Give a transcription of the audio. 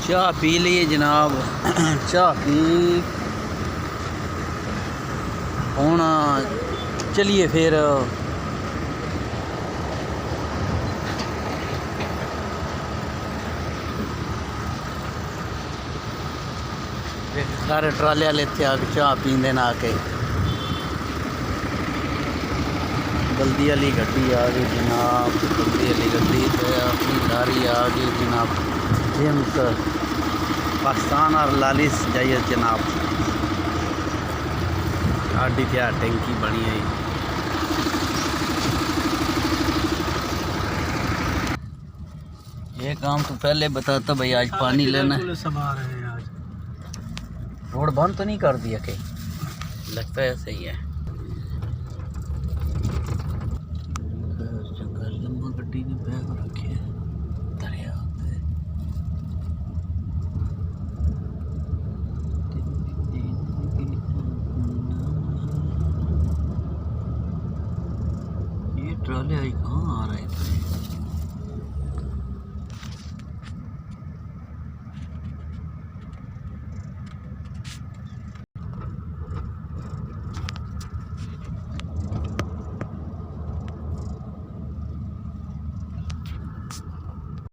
चाह पी लिए जनाब। चाह पी हूँ चलिए फिर सारे ट्राले वाले इतने आके चाह पींदे ना आके। बल्दी वाली गड्डी आ गई जनाब। बल्दी वाली गड्डी पे अपनी गाड़ी आ गई जनाब। जिम्स पाकिस्तान और लालिस जाइए जनाब। गाड़ी क्या टंकी बनी है। ये काम तो पहले बताता भाई। आज पानी लेना है। रोड बंद तो नहीं कर दिया के? लगता है सही है। लंबा गड्डी ने बैग रखे दरिया पे। ये ट्राले आई कहाँ आ रहे थे?